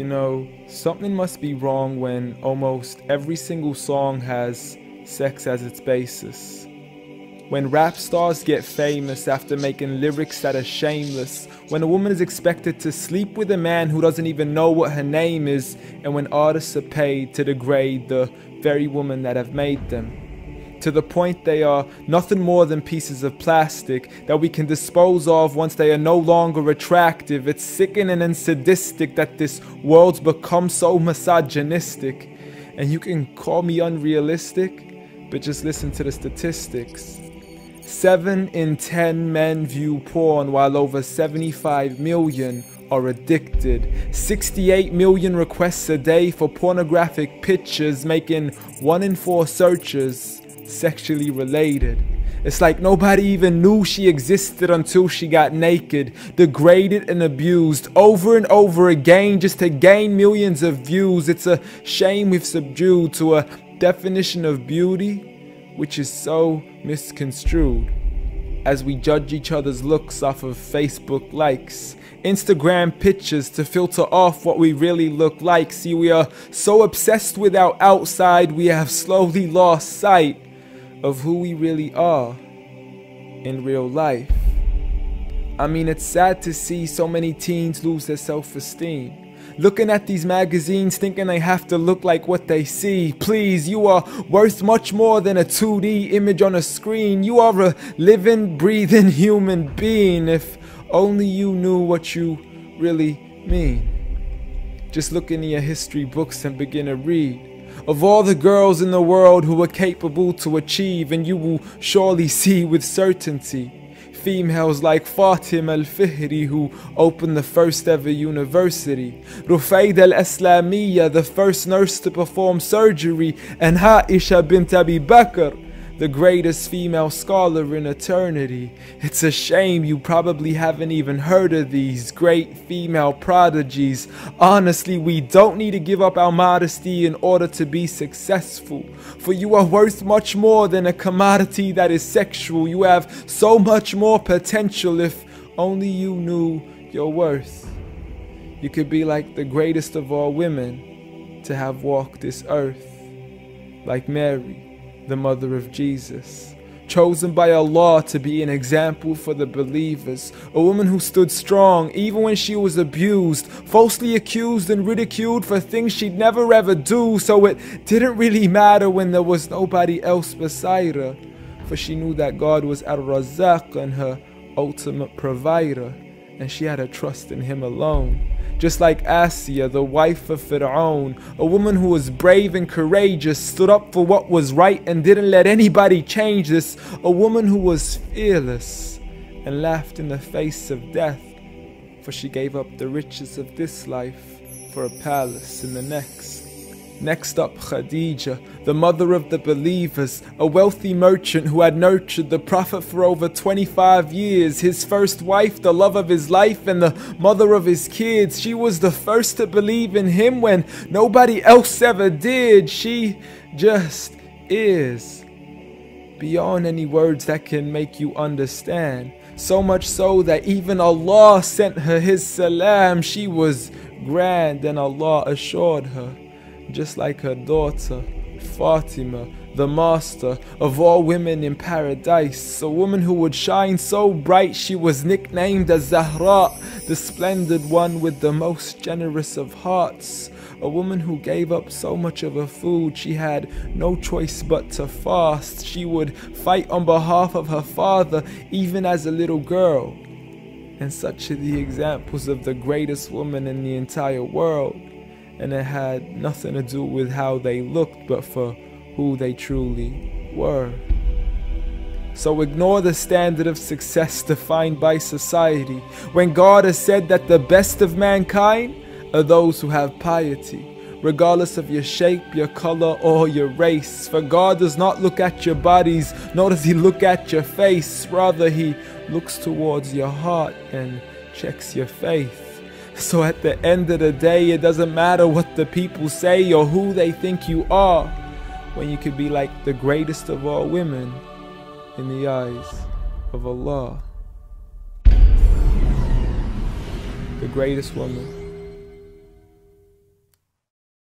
You know, something must be wrong when almost every single song has sex as its basis. When rap stars get famous after making lyrics that are shameless. When a woman is expected to sleep with a man who doesn't even know what her name is. And when artists are paid to degrade the very women that have made them. To the point they are nothing more than pieces of plastic that we can dispose of once they are no longer attractive. It's sickening and sadistic that this world's become so misogynistic. And you can call me unrealistic, but just listen to the statistics. 7 in 10 men view porn, while over 75 million are addicted. 68 million requests a day for pornographic pictures, making 1 in 4 searches sexually related. It's like nobody even knew she existed until she got naked, degraded and abused over and over again just to gain millions of views. It's a shame we've subdued to a definition of beauty which is so misconstrued, as we judge each other's looks off of Facebook likes, Instagram pictures to filter off what we really look like. See, we are so obsessed with our outside, we have slowly lost sight of who we really are in real life. I mean, it's sad to see so many teens lose their self-esteem. Looking at these magazines thinking they have to look like what they see. Please, you are worth much more than a 2D image on a screen. You are a living, breathing human being. If only you knew what you really mean. Just look into your history books and begin to read of all the girls in the world who were capable to achieve, and you will surely see with certainty females like Fatima al-Fihri, who opened the first ever university, Rufaida al-Islamiyya, the first nurse to perform surgery, and Aisha bint Abi Bakr, the greatest female scholar in eternity. It's a shame you probably haven't even heard of these great female prodigies. Honestly, we don't need to give up our modesty in order to be successful. For you are worth much more than a commodity that is sexual. You have so much more potential if only you knew your worth. You could be like the greatest of all women to have walked this earth, like Mary, the mother of Jesus, chosen by Allah to be an example for the believers, a woman who stood strong even when she was abused, falsely accused and ridiculed for things she'd never ever do, so it didn't really matter when there was nobody else beside her, for she knew that God was Ar-Razzaq and her ultimate provider, and she had a trust in Him alone. Just like Asiya, the wife of Fir'aun, a woman who was brave and courageous, stood up for what was right and didn't let anybody change this, a woman who was fearless and laughed in the face of death, for she gave up the riches of this life for a palace in the next. Next up, Khadija, the mother of the believers, a wealthy merchant who had nurtured the Prophet for over 25 years, his first wife, the love of his life, and the mother of his kids. She was the first to believe in him when nobody else ever did. She just is, beyond any words that can make you understand. So much so that even Allah sent her His salam. She was grand and Allah assured her, just like her daughter, Fatima, the master of all women in paradise, a woman who would shine so bright she was nicknamed as Zahra, the splendid one with the most generous of hearts, a woman who gave up so much of her food she had no choice but to fast. She would fight on behalf of her father even as a little girl. And such are the examples of the greatest woman in the entire world. And it had nothing to do with how they looked, but for who they truly were. So ignore the standard of success defined by society, when God has said that the best of mankind are those who have piety, regardless of your shape, your color, or your race. For God does not look at your bodies, nor does He look at your face. Rather, He looks towards your heart and checks your faith. So at the end of the day, it doesn't matter what the people say or who they think you are, when you could be like the greatest of all women in the eyes of Allah. The greatest woman